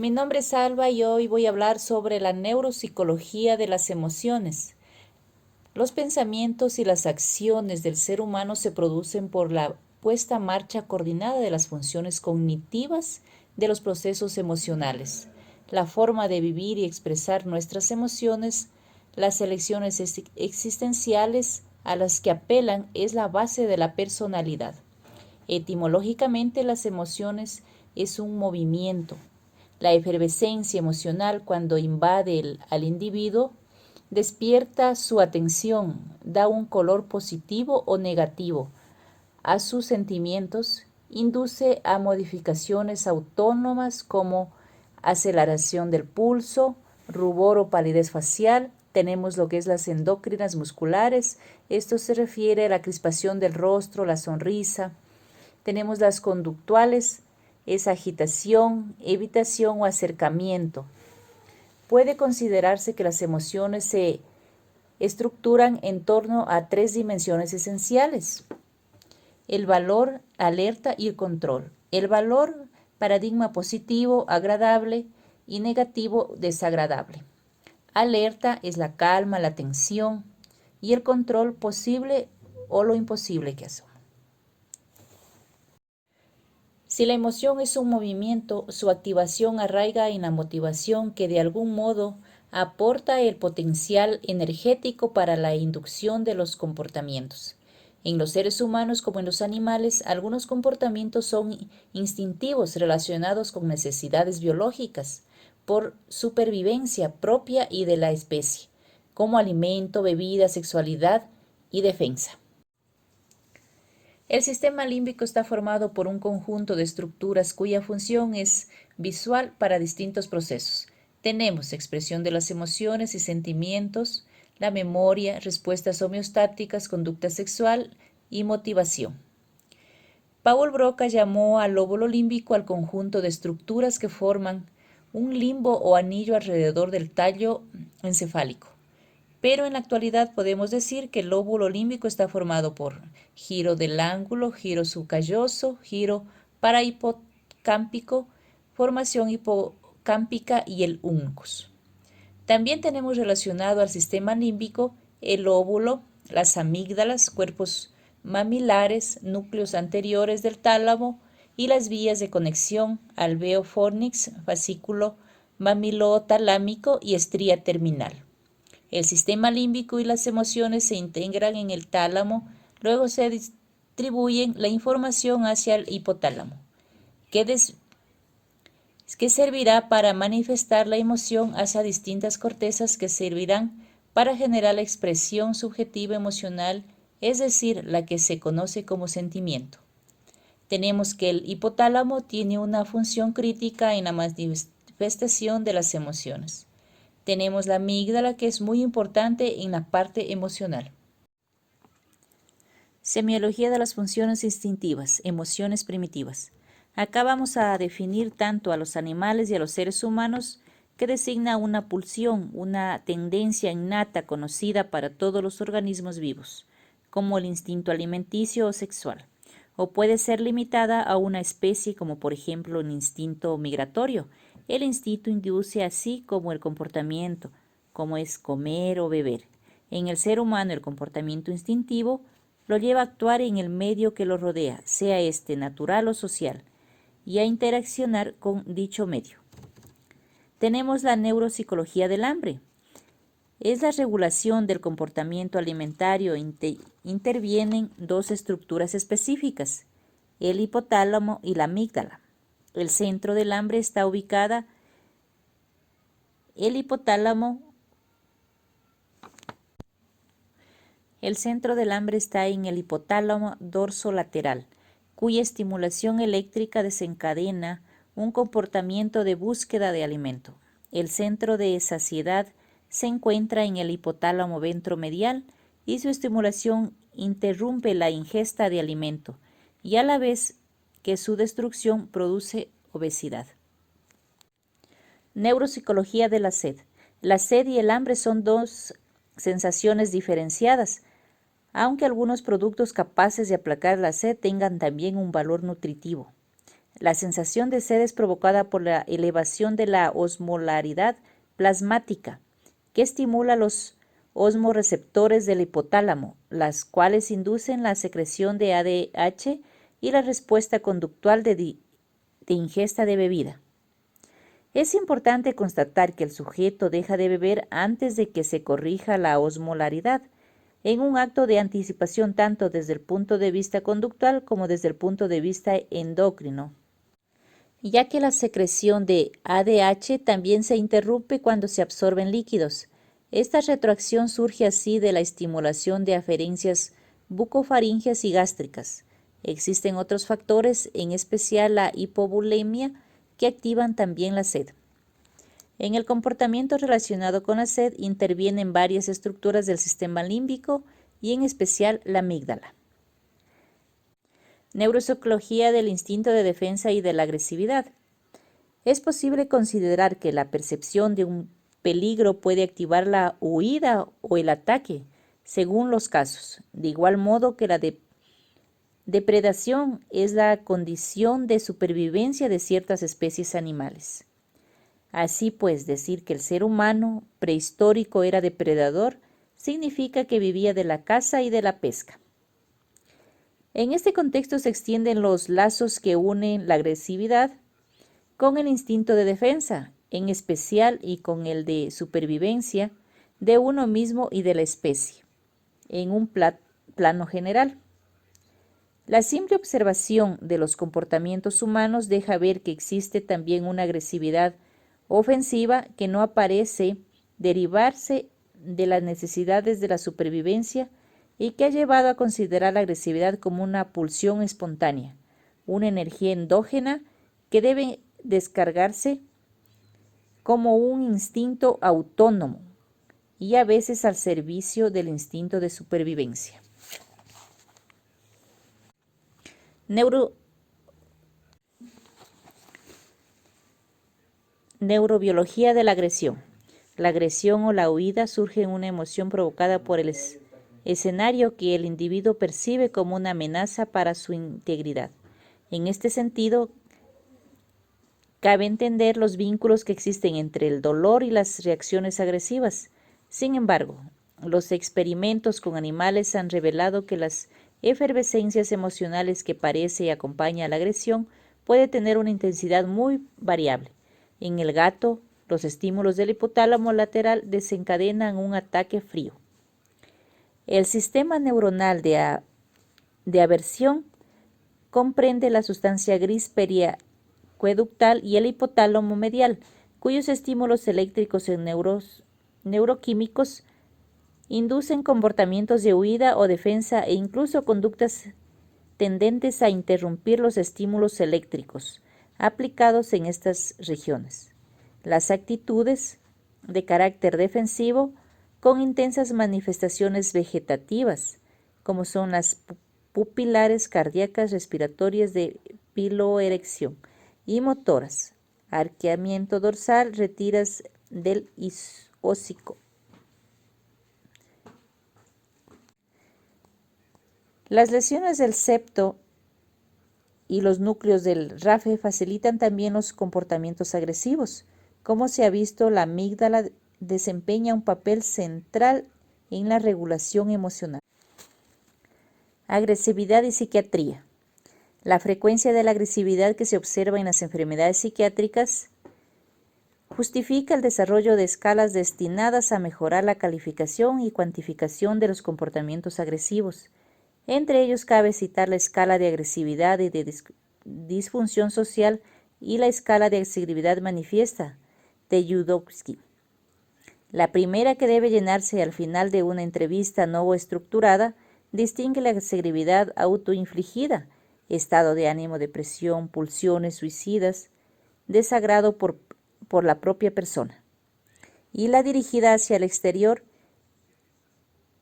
Mi nombre es Alba y hoy voy a hablar sobre la neuropsicología de las emociones. Los pensamientos y las acciones del ser humano se producen por la puesta en marcha coordinada de las funciones cognitivas de los procesos emocionales, la forma de vivir y expresar nuestras emociones, las elecciones existenciales a las que apelan es la base de la personalidad. Etimológicamente, las emociones es un movimiento. La efervescencia emocional, cuando invade al individuo, despierta su atención, da un color positivo o negativo a sus sentimientos, induce a modificaciones autónomas como aceleración del pulso, rubor o palidez facial. Tenemos lo que es las endócrinas musculares. Esto se refiere a la crispación del rostro, la sonrisa. Tenemos las conductuales, es agitación, evitación o acercamiento. Puede considerarse que las emociones se estructuran en torno a tres dimensiones esenciales: el valor, alerta y el control. El valor, paradigma positivo, agradable, y negativo, desagradable. Alerta es la calma, la tensión, y el control, posible o lo imposible que hace. Si la emoción es un movimiento, su activación arraiga en la motivación que de algún modo aporta el potencial energético para la inducción de los comportamientos. En los seres humanos como en los animales, algunos comportamientos son instintivos relacionados con necesidades biológicas por supervivencia propia y de la especie, como alimento, bebida, sexualidad y defensa. El sistema límbico está formado por un conjunto de estructuras cuya función es visual para distintos procesos. Tenemos expresión de las emociones y sentimientos, la memoria, respuestas homeostáticas, conducta sexual y motivación. Paul Broca llamó al lóbulo límbico al conjunto de estructuras que forman un limbo o anillo alrededor del tallo encefálico. Pero en la actualidad podemos decir que el lóbulo límbico está formado por giro del ángulo, giro subcalloso, giro parahipocámpico, formación hipocámpica y el uncus. También tenemos relacionado al sistema límbico el óvulo, las amígdalas, cuerpos mamilares, núcleos anteriores del tálamo y las vías de conexión alveo fornix, fascículo mamilotalámico y estría terminal. El sistema límbico y las emociones se integran en el tálamo, luego se distribuyen la información hacia el hipotálamo, que servirá para manifestar la emoción hacia distintas cortezas que servirán para generar la expresión subjetiva emocional, es decir, la que se conoce como sentimiento. Tenemos que el hipotálamo tiene una función crítica en la manifestación de las emociones. Tenemos la amígdala, que es muy importante en la parte emocional. Semiología de las funciones instintivas, emociones primitivas. Acá vamos a definir tanto a los animales y a los seres humanos, que designa una pulsión, una tendencia innata conocida para todos los organismos vivos, como el instinto alimenticio o sexual, o puede ser limitada a una especie, como por ejemplo el instinto migratorio. El instinto induce así como el comportamiento, como es comer o beber. En el ser humano, el comportamiento instintivo lo lleva a actuar en el medio que lo rodea, sea este natural o social, y a interaccionar con dicho medio. Tenemos la neuropsicología del hambre. Es la regulación del comportamiento alimentario. Intervienen dos estructuras específicas, el hipotálamo y la amígdala. El centro del hambre está ubicada el hipotálamo. El centro del hambre está en el hipotálamo dorsolateral, cuya estimulación eléctrica desencadena un comportamiento de búsqueda de alimento. El centro de saciedad se encuentra en el hipotálamo ventromedial y su estimulación interrumpe la ingesta de alimento y a la vez que su destrucción produce obesidad. Neuropsicología de la sed. La sed y el hambre son dos sensaciones diferenciadas, aunque algunos productos capaces de aplacar la sed tengan también un valor nutritivo. La sensación de sed es provocada por la elevación de la osmolaridad plasmática, que estimula los osmoreceptores del hipotálamo, las cuales inducen la secreción de ADH y la respuesta conductual de ingesta de bebida. Es importante constatar que el sujeto deja de beber antes de que se corrija la osmolaridad, en un acto de anticipación tanto desde el punto de vista conductual como desde el punto de vista endocrino, ya que la secreción de ADH también se interrumpe cuando se absorben líquidos. Esta retroacción surge así de la estimulación de aferencias bucofaringeas y gástricas. Existen otros factores, en especial la hipovolemia, que activan también la sed. En el comportamiento relacionado con la sed intervienen varias estructuras del sistema límbico y en especial la amígdala. Neuropsicología del instinto de defensa y de la agresividad. Es posible considerar que la percepción de un peligro puede activar la huida o el ataque, según los casos, de igual modo que la depredación es la condición de supervivencia de ciertas especies animales. Así pues, decir que el ser humano prehistórico era depredador significa que vivía de la caza y de la pesca. En este contexto se extienden los lazos que unen la agresividad con el instinto de defensa, en especial y con el de supervivencia de uno mismo y de la especie, en un plano general. La simple observación de los comportamientos humanos deja ver que existe también una agresividad ofensiva que no parece derivarse de las necesidades de la supervivencia y que ha llevado a considerar la agresividad como una pulsión espontánea, una energía endógena que debe descargarse como un instinto autónomo y a veces al servicio del instinto de supervivencia. Neurobiología de la agresión. La agresión o la huida surge en una emoción provocada por el escenario que el individuo percibe como una amenaza para su integridad. En este sentido, cabe entender los vínculos que existen entre el dolor y las reacciones agresivas. Sin embargo, los experimentos con animales han revelado que las efervescencias emocionales que parece y acompaña a la agresión puede tener una intensidad muy variable. En el gato, los estímulos del hipotálamo lateral desencadenan un ataque frío. El sistema neuronal de aversión comprende la sustancia gris periaqueductal y el hipotálamo medial, cuyos estímulos eléctricos en neuroquímicos inducen comportamientos de huida o defensa e incluso conductas tendentes a interrumpir los estímulos eléctricos aplicados en estas regiones. Las actitudes de carácter defensivo con intensas manifestaciones vegetativas, como son las pupilares, cardíacas, respiratorias de piloerección y motoras, arqueamiento dorsal, retiras del hocico. Las lesiones del septo y los núcleos del RAFE facilitan también los comportamientos agresivos. Como se ha visto, la amígdala desempeña un papel central en la regulación emocional. Agresividad y psiquiatría. La frecuencia de la agresividad que se observa en las enfermedades psiquiátricas justifica el desarrollo de escalas destinadas a mejorar la calificación y cuantificación de los comportamientos agresivos. Entre ellos cabe citar la escala de agresividad y de disfunción social y la escala de agresividad manifiesta de Yudkowsky. La primera, que debe llenarse al final de una entrevista no estructurada, distingue la agresividad autoinfligida, estado de ánimo, depresión, pulsiones suicidas, desagrado por la propia persona, y la dirigida hacia el exterior,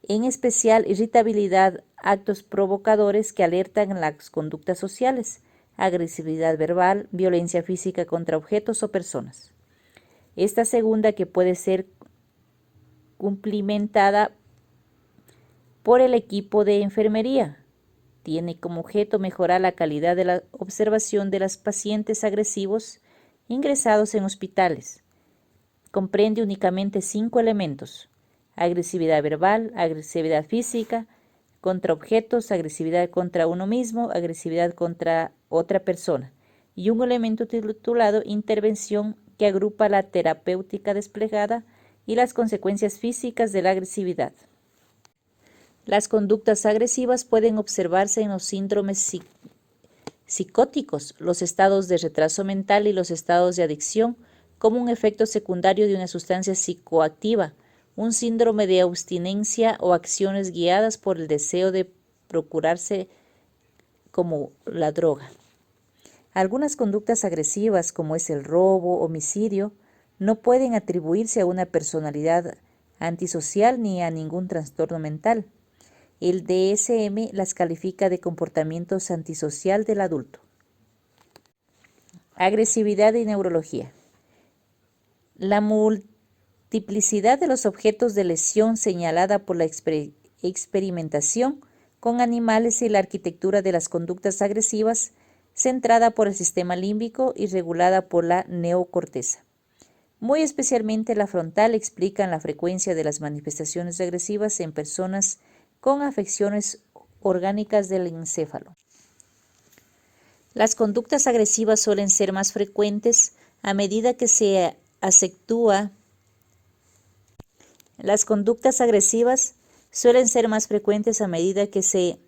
en especial irritabilidad, actos provocadores que alertan las conductas sociales, agresividad verbal, violencia física contra objetos o personas. Esta segunda, que puede ser cumplimentada por el equipo de enfermería, Tiene como objeto mejorar la calidad de la observación de los pacientes agresivos ingresados en hospitales. Comprende únicamente 5 elementos: agresividad verbal, agresividad física, contra objetos, agresividad contra uno mismo, agresividad contra otra persona, y un elemento titulado intervención, que agrupa la terapéutica desplegada y las consecuencias físicas de la agresividad. Las conductas agresivas pueden observarse en los síndromes psicóticos, los estados de retraso mental y los estados de adicción como un efecto secundario de una sustancia psicoactiva, un síndrome de abstinencia o acciones guiadas por el deseo de procurarse como la droga. Algunas conductas agresivas, como es el robo, homicidio, no pueden atribuirse a una personalidad antisocial ni a ningún trastorno mental. El DSM las califica de comportamientos antisocial del adulto. Agresividad y neurología. La multiplicidad de los objetos de lesión señalada por la experimentación con animales y la arquitectura de las conductas agresivas, centrada por el sistema límbico y regulada por la neocorteza. Muy especialmente la frontal, explican la frecuencia de las manifestaciones agresivas en personas con afecciones orgánicas del encéfalo. Las conductas agresivas suelen ser más frecuentes a medida que se acentúa. Las conductas agresivas suelen ser más frecuentes a medida que se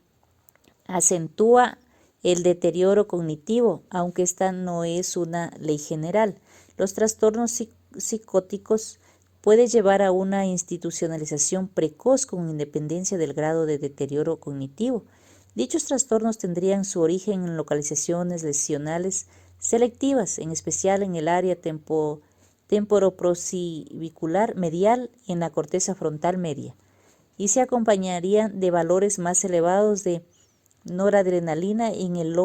acentúa el deterioro cognitivo, aunque esta no es una ley general. Los trastornos psicóticos pueden llevar a una institucionalización precoz con independencia del grado de deterioro cognitivo. Dichos trastornos tendrían su origen en localizaciones lesionales selectivas, en especial en el área temporoproclavicular medial en la corteza frontal media, y se acompañarían de valores más elevados de noradrenalina en el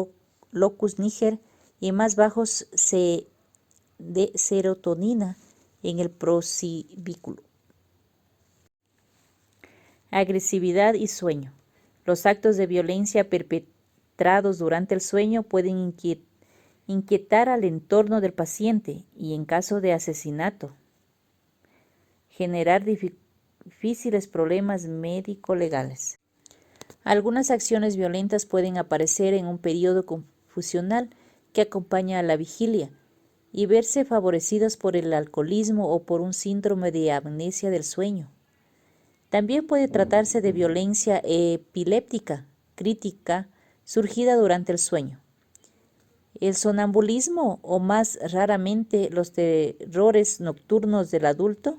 locus níger y más bajos de serotonina en el proclavículo. Agresividad y sueño. Los actos de violencia perpetrados durante el sueño pueden inquietar al entorno del paciente y, en caso de asesinato, generar difíciles problemas médico-legales. Algunas acciones violentas pueden aparecer en un periodo confusional que acompaña a la vigilia y verse favorecidas por el alcoholismo o por un síndrome de amnesia del sueño. También puede tratarse de violencia epiléptica crítica surgida durante el sueño. El sonambulismo, o más raramente los terrores nocturnos del adulto,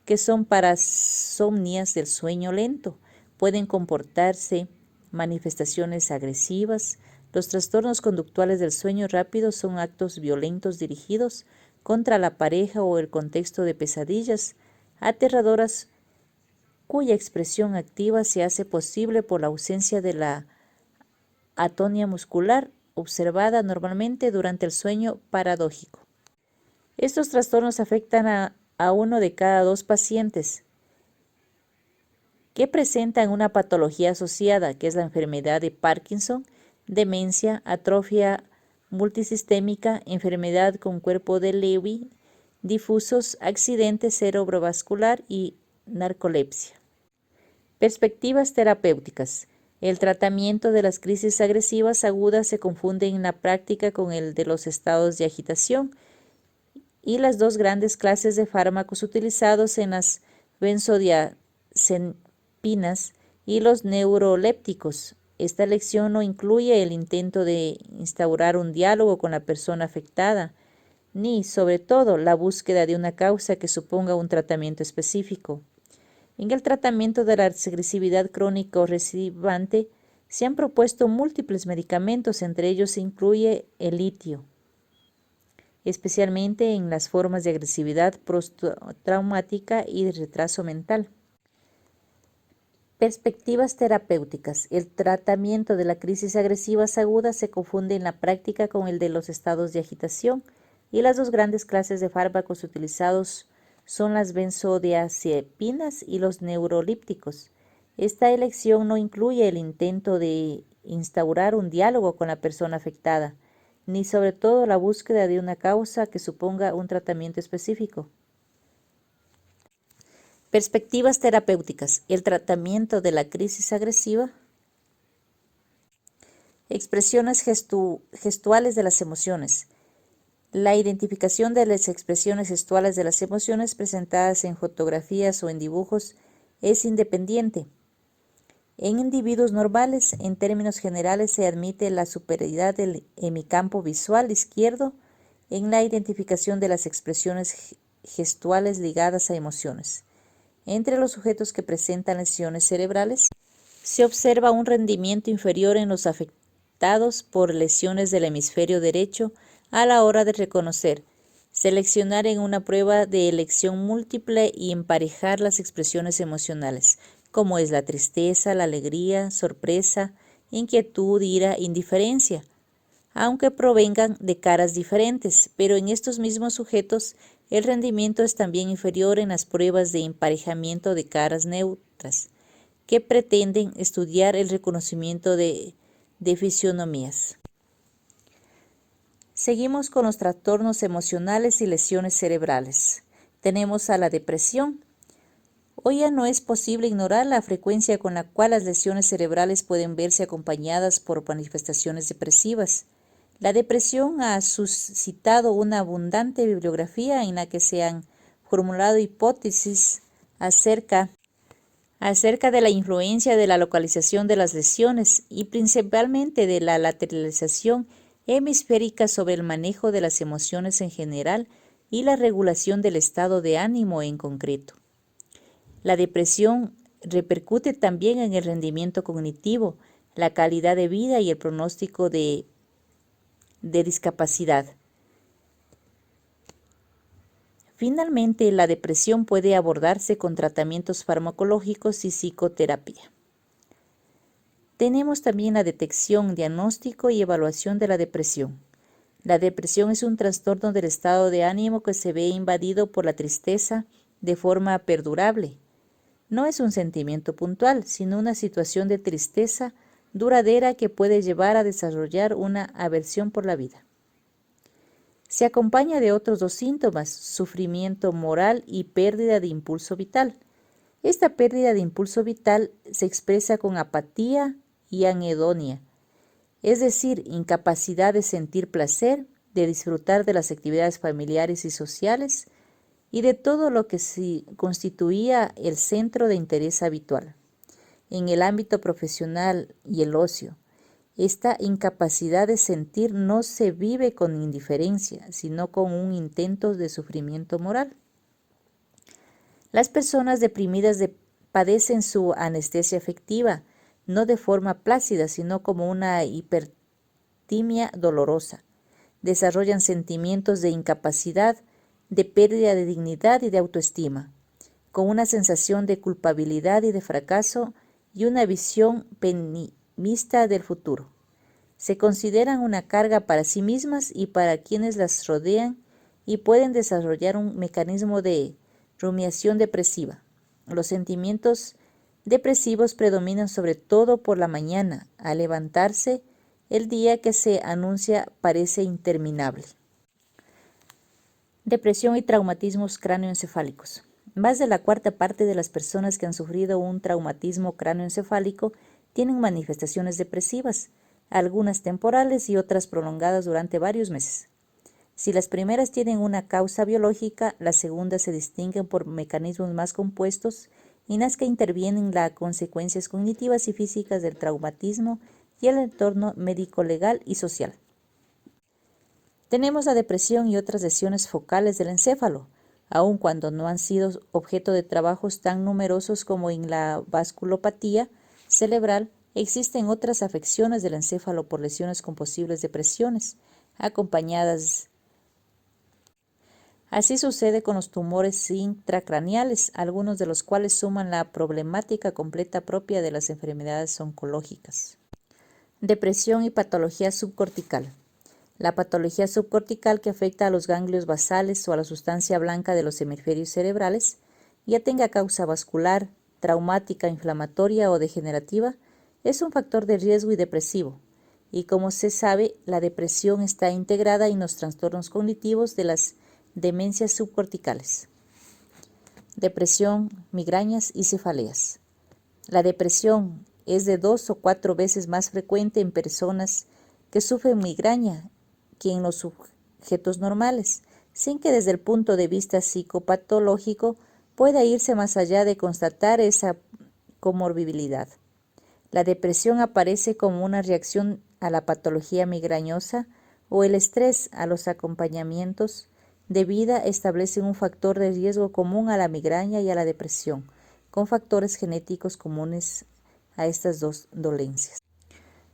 que son parasomnias del sueño lento, pueden comportarse manifestaciones agresivas. Los trastornos conductuales del sueño rápido son actos violentos dirigidos contra la pareja o el contexto de pesadillas aterradoras cuya expresión activa se hace posible por la ausencia de la atonia muscular observada normalmente durante el sueño paradójico. Estos trastornos afectan a 1 de cada 2 pacientes que presentan una patología asociada, que es la enfermedad de Parkinson, demencia, atrofia multisistémica, enfermedad con cuerpo de Lewy, difusos, accidente cerebrovascular y narcolepsia. Perspectivas terapéuticas. El tratamiento de las crisis agresivas agudas se confunde en la práctica con el de los estados de agitación y las 2 grandes clases de fármacos utilizados en las benzodiazepinas y los neurolépticos. Esta elección no incluye el intento de instaurar un diálogo con la persona afectada, ni, sobre todo, la búsqueda de una causa que suponga un tratamiento específico. En el tratamiento de la agresividad crónica o recidivante se han propuesto múltiples medicamentos, entre ellos se incluye el litio, especialmente en las formas de agresividad postraumática y de retraso mental. Perspectivas terapéuticas. El tratamiento de la crisis agresivas agudas se confunde en la práctica con el de los estados de agitación y las 2 grandes clases de fármacos utilizados son las benzodiazepinas y los neurolípticos. Esta elección no incluye el intento de instaurar un diálogo con la persona afectada, ni sobre todo la búsqueda de una causa que suponga un tratamiento específico. Perspectivas terapéuticas. El tratamiento de la crisis agresiva. Expresiones gestuales de las emociones. La identificación de las expresiones gestuales de las emociones presentadas en fotografías o en dibujos es independiente. En individuos normales, en términos generales, se admite la superioridad del hemicampo visual izquierdo en la identificación de las expresiones gestuales ligadas a emociones. Entre los sujetos que presentan lesiones cerebrales, se observa un rendimiento inferior en los afectados por lesiones del hemisferio derecho a la hora de reconocer, seleccionar en una prueba de elección múltiple y emparejar las expresiones emocionales, como es la tristeza, la alegría, sorpresa, inquietud, ira, indiferencia, aunque provengan de caras diferentes, pero en estos mismos sujetos el rendimiento es también inferior en las pruebas de emparejamiento de caras neutras, que pretenden estudiar el reconocimiento de fisionomías. Seguimos con los trastornos emocionales y lesiones cerebrales. Tenemos a la depresión. Hoy ya no es posible ignorar la frecuencia con la cual las lesiones cerebrales pueden verse acompañadas por manifestaciones depresivas. La depresión ha suscitado una abundante bibliografía en la que se han formulado hipótesis acerca de la influencia de la localización de las lesiones y principalmente de la lateralización hemisférica sobre el manejo de las emociones en general y la regulación del estado de ánimo en concreto. La depresión repercute también en el rendimiento cognitivo, la calidad de vida y el pronóstico de discapacidad. Finalmente, la depresión puede abordarse con tratamientos farmacológicos y psicoterapia. Tenemos también la detección, diagnóstico y evaluación de la depresión. La depresión es un trastorno del estado de ánimo que se ve invadido por la tristeza de forma perdurable. No es un sentimiento puntual, sino una situación de tristeza duradera que puede llevar a desarrollar una aversión por la vida. Se acompaña de otros dos síntomas, sufrimiento moral y pérdida de impulso vital. Esta pérdida de impulso vital se expresa con apatía y anedonia, es decir, incapacidad de sentir placer, de disfrutar de las actividades familiares y sociales y de todo lo que constituía el centro de interés habitual. En el ámbito profesional y el ocio, esta incapacidad de sentir no se vive con indiferencia, sino con un intento de sufrimiento moral. Las personas deprimidas padecen su anestesia afectiva, no de forma plácida, sino como una hipertimia dolorosa. Desarrollan sentimientos de incapacidad, de pérdida de dignidad y de autoestima, con una sensación de culpabilidad y de fracaso y una visión pesimista del futuro. Se consideran una carga para sí mismas y para quienes las rodean y pueden desarrollar un mecanismo de rumiación depresiva. Los sentimientos depresivos predominan sobre todo por la mañana. Al levantarse, el día que se anuncia parece interminable. Depresión y traumatismos cráneoencefálicos. Más de la cuarta parte de las personas que han sufrido un traumatismo cráneoencefálico tienen manifestaciones depresivas, algunas temporales y otras prolongadas durante varios meses. Si las primeras tienen una causa biológica, las segundas se distinguen por mecanismos más compuestos en las que intervienen las consecuencias cognitivas y físicas del traumatismo y el entorno médico-legal y social. Tenemos la depresión y otras lesiones focales del encéfalo, aun cuando no han sido objeto de trabajos tan numerosos como en la vasculopatía cerebral. Existen otras afecciones del encéfalo por lesiones con posibles depresiones, acompañadas. Así sucede con los tumores intracraneales, algunos de los cuales suman la problemática completa propia de las enfermedades oncológicas. Depresión y patología subcortical. La patología subcortical que afecta a los ganglios basales o a la sustancia blanca de los hemisferios cerebrales, ya tenga causa vascular, traumática, inflamatoria o degenerativa, es un factor de riesgo y depresivo, y como se sabe, la depresión está integrada en los trastornos cognitivos de las demencias subcorticales. Depresión, migrañas y cefaleas. La depresión es de 2 o 4 veces más frecuente en personas que sufren migraña que en los sujetos normales, sin que desde el punto de vista psicopatológico pueda irse más allá de constatar esa comorbilidad. La depresión aparece como una reacción a la patología migrañosa o el estrés a los acompañamientos de vida establecen un factor de riesgo común a la migraña y a la depresión, con factores genéticos comunes a estas dos dolencias.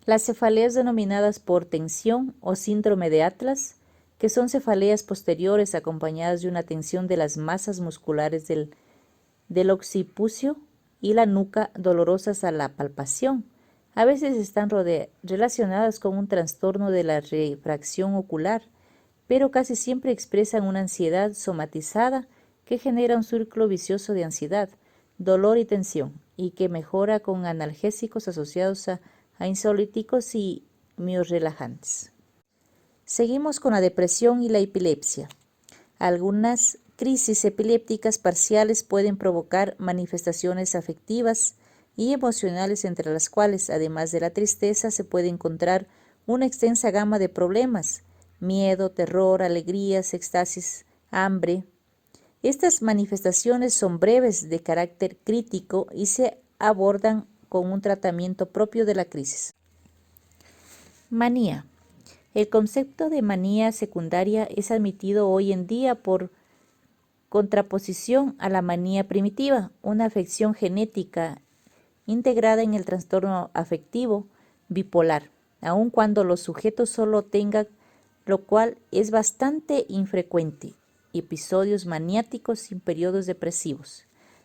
Las cefaleas denominadas por tensión o síndrome de Atlas, que son cefaleas posteriores acompañadas de una tensión de las masas musculares del occipucio y la nuca dolorosas a la palpación. A veces están relacionadas con un trastorno de la refracción ocular, pero casi siempre expresan una ansiedad somatizada que genera un círculo vicioso de ansiedad, dolor y tensión, y que mejora con analgésicos asociados a ansiolíticos y miorrelajantes. Seguimos con la depresión y la epilepsia. Algunas crisis epilépticas parciales pueden provocar manifestaciones afectivas y emocionales, entre las cuales, además de la tristeza, se puede encontrar una extensa gama de problemas: miedo, terror, alegrías, éxtasis, hambre. Estas manifestaciones son breves, de carácter crítico y se abordan con un tratamiento propio de la crisis. Manía. El concepto de manía secundaria es admitido hoy en día por contraposición a la manía primitiva, una afección genética integrada en el trastorno afectivo bipolar, aun cuando los sujetos solo tengan, lo cual es bastante infrecuente, episodios maniáticos sin periodos depresivos.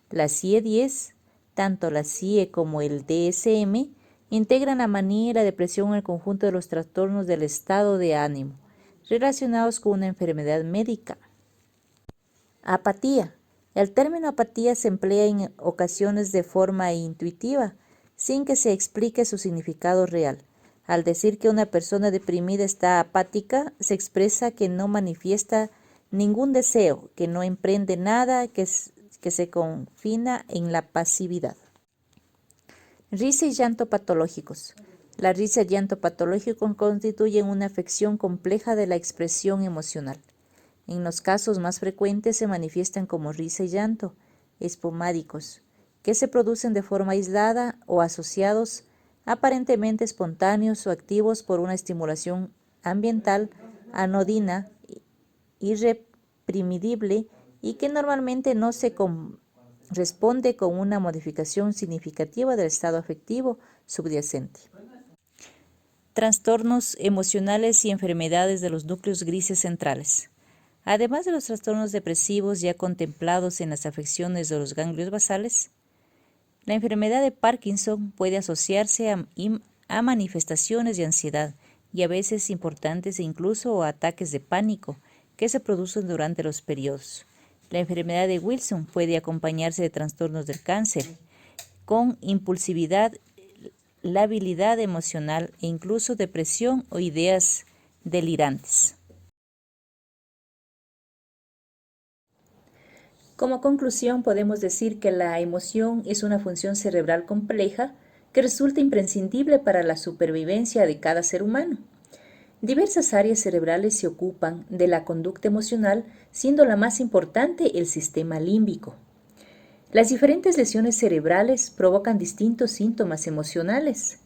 La CIE-10, tanto la CIE como el DSM, integran la manía y la depresión en el conjunto de los trastornos del estado de ánimo, relacionados con una enfermedad médica. Apatía. El término apatía se emplea en ocasiones de forma intuitiva, sin que se explique su significado real. Al decir que una persona deprimida está apática, se expresa que no manifiesta ningún deseo, que no emprende nada, que se confina en la pasividad. Risa y llanto patológicos. La risa y llanto patológico constituyen una afección compleja de la expresión emocional. En los casos más frecuentes se manifiestan como risa y llanto esporádicos, que se producen de forma aislada o asociados, aparentemente espontáneos o activos por una estimulación ambiental anodina, irreprimible y que normalmente no se responde con una modificación significativa del estado afectivo subyacente. Trastornos emocionales y enfermedades de los núcleos grises centrales. Además de los trastornos depresivos ya contemplados en las afecciones de los ganglios basales, la enfermedad de Parkinson puede asociarse a manifestaciones de ansiedad y a veces importantes e incluso ataques de pánico que se producen durante los periodos. La enfermedad de Wilson puede acompañarse de trastornos del cáncer, con impulsividad, labilidad emocional e incluso depresión o ideas delirantes. Como conclusión, podemos decir que la emoción es una función cerebral compleja que resulta imprescindible para la supervivencia de cada ser humano. Diversas áreas cerebrales se ocupan de la conducta emocional, siendo la más importante el sistema límbico. Las diferentes lesiones cerebrales provocan distintos síntomas emocionales,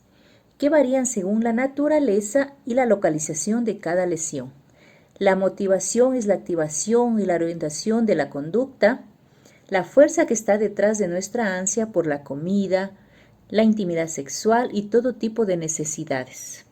que varían según la naturaleza y la localización de cada lesión. La motivación es la activación y la orientación de la conducta, la fuerza que está detrás de nuestra ansia por la comida, la intimidad sexual y todo tipo de necesidades.